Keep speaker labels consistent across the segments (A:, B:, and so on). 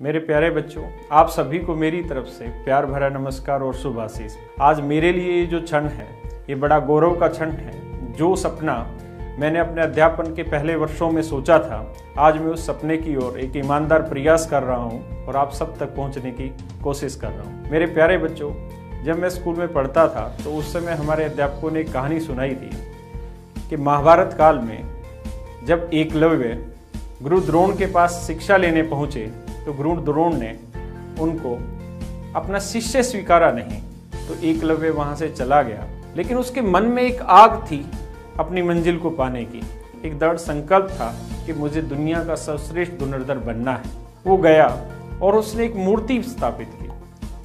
A: मेरे प्यारे बच्चों, आप सभी को मेरी तरफ से प्यार भरा नमस्कार और शुभ आशीष। आज मेरे लिए ये जो क्षण है, ये बड़ा गौरव का क्षण है। जो सपना मैंने अपने अध्यापन के पहले वर्षों में सोचा था, आज मैं उस सपने की ओर एक ईमानदार प्रयास कर रहा हूँ और आप सब तक पहुँचने की कोशिश कर रहा हूँ। मेरे प्यारे बच्चों, जब मैं स्कूल में पढ़ता था तो उस समय हमारे अध्यापकों ने एक कहानी सुनाई थी कि महाभारत काल में जब एकलव्य गुरु द्रोण के पास शिक्षा लेने पहुंचे तो गुरु द्रोण ने उनको अपना शिष्य स्वीकारा नहीं, तो एकलव्य वहां से चला गया। लेकिन उसके मन में एक आग थी अपनी मंजिल को पाने की, एक दृढ़ संकल्प था कि मुझे दुनिया का सर्वश्रेष्ठ धनुर्धर बनना है। वो गया और उसने एक मूर्ति स्थापित की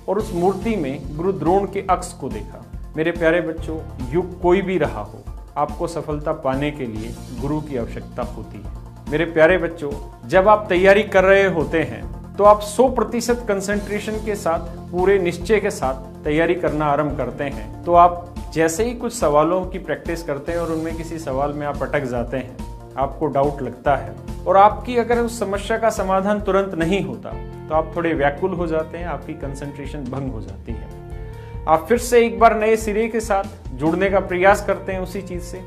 A: और उस मूर्ति में गुरु द्रोण के अक्ष को देखा। मेरे प्यारे बच्चों, युग कोई भी रहा हो, आपको सफलता पाने के लिए गुरु की आवश्यकता होती है। मेरे प्यारे बच्चों, जब आप तैयारी कर रहे होते हैं तो आप 100% कंसंट्रेशन के साथ, पूरे निश्चय के साथ तैयारी करना आरंभ करते हैं। तो आप जैसे ही कुछ सवालों की प्रैक्टिस करते हैं और उनमें किसी सवाल में आप अटक जाते हैं, आपको डाउट लगता है और आपकी अगर उस समस्या का समाधान तुरंत नहीं होता तो आप थोड़े व्याकुल हो जाते हैं, आपकी कंसंट्रेशन भंग हो जाती है। आप फिर से एक बार नए सिरे के साथ जुड़ने का प्रयास करते हैं उसी चीज से,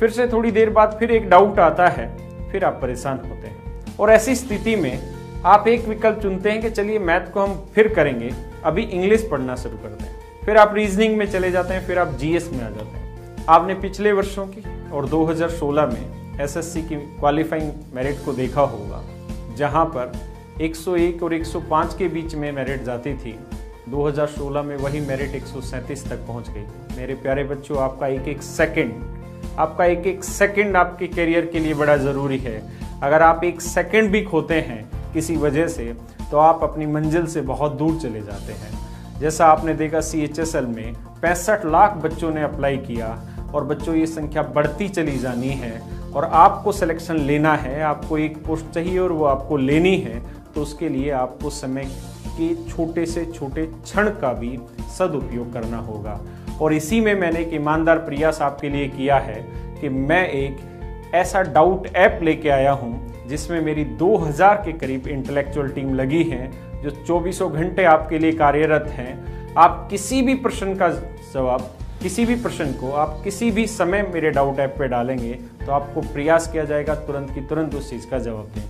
A: फिर से थोड़ी देर बाद फिर एक डाउट आता है, फिर आप परेशान होते हैं और ऐसी स्थिति में आप एक विकल्प चुनते हैं कि चलिए मैथ को हम फिर करेंगे, अभी इंग्लिश पढ़ना शुरू करते हैं। फिर आप रीजनिंग में चले जाते हैं, फिर आप जीएस में आ जाते हैं। आपने पिछले वर्षों की और 2016 में एसएससी की क्वालिफाइंग मेरिट को देखा होगा, जहां पर 101 और 105 के बीच में मेरिट जाती थी। 2016 में वही मेरिट 137 तक पहुंच गई। मेरे प्यारे बच्चों, आपका एक एक सेकंड आपके करियर के लिए बड़ा ज़रूरी है। अगर आप एक सेकंड भी खोते हैं किसी वजह से तो आप अपनी मंजिल से बहुत दूर चले जाते हैं। जैसा आपने देखा, CHSL में 65 लाख बच्चों ने अप्लाई किया और बच्चों ये संख्या बढ़ती चली जानी है और आपको सिलेक्शन लेना है, आपको एक पोस्ट चाहिए और वो आपको लेनी है। तो उसके लिए आपको समय के छोटे से छोटे क्षण का भी सदुपयोग करना होगा। और इसी में मैंने एक ईमानदार प्रयास आपके लिए किया है कि मैं एक ऐसा डाउट ऐप लेके आया हूं जिसमें मेरी 2000 के करीब इंटेलेक्चुअल टीम लगी है, जो 24 घंटे आपके लिए कार्यरत हैं। आप किसी भी प्रश्न का जवाब, किसी भी प्रश्न को आप किसी भी समय मेरे डाउट ऐप पे डालेंगे तो आपको प्रयास किया जाएगा तुरंत की तुरंत उस चीज़ का जवाब दें।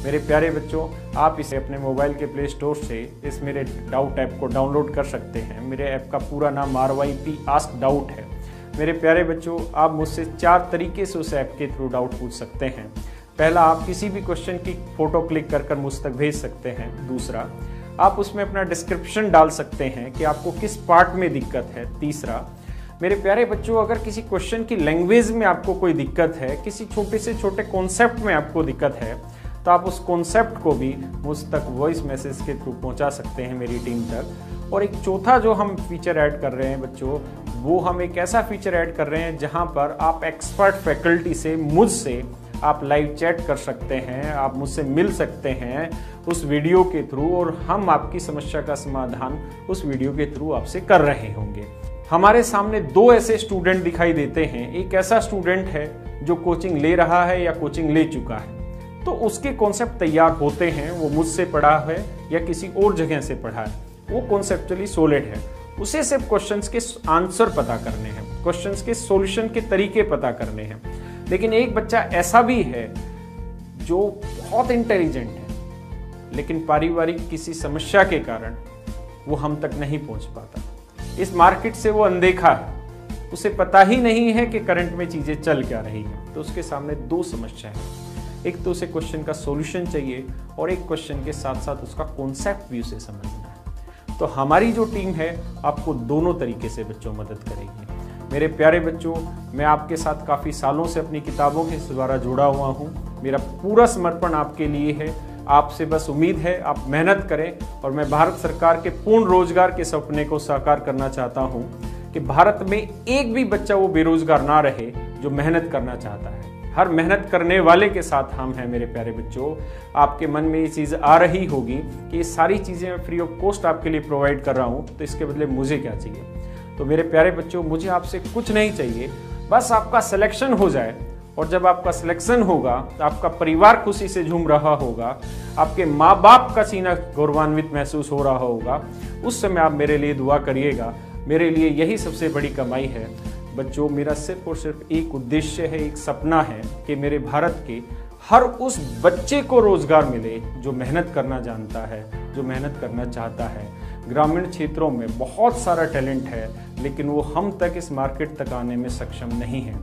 A: मेरे प्यारे बच्चों, आप इसे अपने मोबाइल के प्ले स्टोर से इस मेरे डाउट ऐप को डाउनलोड कर सकते हैं। मेरे ऐप का पूरा नाम RYP आस्क डाउट है। मेरे प्यारे बच्चों, आप मुझसे 4 तरीके से उस ऐप के थ्रू डाउट पूछ सकते हैं। पहला, आप किसी भी क्वेश्चन की फोटो क्लिक कर मुझ तक भेज सकते हैं। दूसरा, आप उसमें अपना डिस्क्रिप्शन डाल सकते हैं कि आपको किस पार्ट में दिक्कत है। तीसरा, मेरे प्यारे बच्चों, अगर किसी क्वेश्चन की लैंग्वेज में आपको कोई दिक्कत है, किसी छोटे से छोटे कॉन्सेप्ट में आपको दिक्कत है, तो आप उस कॉन्सेप्ट को भी मुझ तक वॉइस मैसेज के थ्रू पहुंचा सकते हैं मेरी टीम तक। और एक चौथा जो हम फीचर ऐड कर रहे हैं बच्चों, वो हम एक ऐसा फीचर ऐड कर रहे हैं जहां पर आप एक्सपर्ट फैकल्टी से, मुझसे आप लाइव चैट कर सकते हैं, आप मुझसे मिल सकते हैं उस वीडियो के थ्रू और हम आपकी समस्या का समाधान उस वीडियो के थ्रू आपसे कर रहे होंगे। हमारे सामने 2 ऐसे स्टूडेंट दिखाई देते हैं। एक ऐसा स्टूडेंट है जो कोचिंग ले रहा है या कोचिंग ले चुका है, तो उसके कॉन्सेप्ट तैयार होते हैं, वो मुझसे पढ़ा है या किसी और जगह से पढ़ा है, वो कॉन्सेप्चुअली सॉलिड है। उसे सिर्फ क्वेश्चंस के आंसर पता करने हैं, क्वेश्चंस के सॉल्यूशन के तरीके पता करने हैं। लेकिन एक बच्चा ऐसा भी है जो बहुत इंटेलिजेंट है, लेकिन पारिवारिक किसी समस्या के कारण वो हम तक नहीं पहुंच पाता। इस मार्केट से वो अनदेखा है, उसे पता ही नहीं है कि करंट में चीजें चल क्या रही हैं। तो उसके सामने 2 समस्या है, एक तो उसे क्वेश्चन का सॉल्यूशन चाहिए और एक क्वेश्चन के साथ साथ उसका कॉन्सेप्ट भी उसे समझना है। तो हमारी जो टीम है आपको दोनों तरीके से बच्चों मदद करेगी। मेरे प्यारे बच्चों, मैं आपके साथ काफ़ी सालों से अपनी किताबों के द्वारा जुड़ा हुआ हूँ। मेरा पूरा समर्पण आपके लिए है। आपसे बस उम्मीद है आप मेहनत करें और मैं भारत सरकार के पूर्ण रोजगार के सपने को साकार करना चाहता हूँ कि भारत में एक भी बच्चा वो बेरोजगार ना रहे जो मेहनत करना चाहता है। हर मेहनत करने वाले के साथ हम हैं। मेरे प्यारे बच्चों, आपके मन में ये चीज़ आ रही होगी कि ये सारी चीज़ें मैं फ्री ऑफ कॉस्ट आपके लिए प्रोवाइड कर रहा हूँ, तो इसके बदले मुझे क्या चाहिए। तो मेरे प्यारे बच्चों, मुझे आपसे कुछ नहीं चाहिए, बस आपका सिलेक्शन हो जाए और जब आपका सिलेक्शन होगा, आपका परिवार खुशी से झूम रहा होगा, आपके माँ बाप का सीना गौरवान्वित महसूस हो रहा होगा, उस समय आप मेरे लिए दुआ करिएगा। मेरे लिए यही सबसे बड़ी कमाई है। बच्चों, मेरा सिर्फ और सिर्फ एक उद्देश्य है, एक सपना है कि मेरे भारत के हर उस बच्चे को रोजगार मिले जो मेहनत करना जानता है, जो मेहनत करना चाहता है। ग्रामीण क्षेत्रों में बहुत सारा टैलेंट है, लेकिन वो हम तक, इस मार्केट तक आने में सक्षम नहीं है।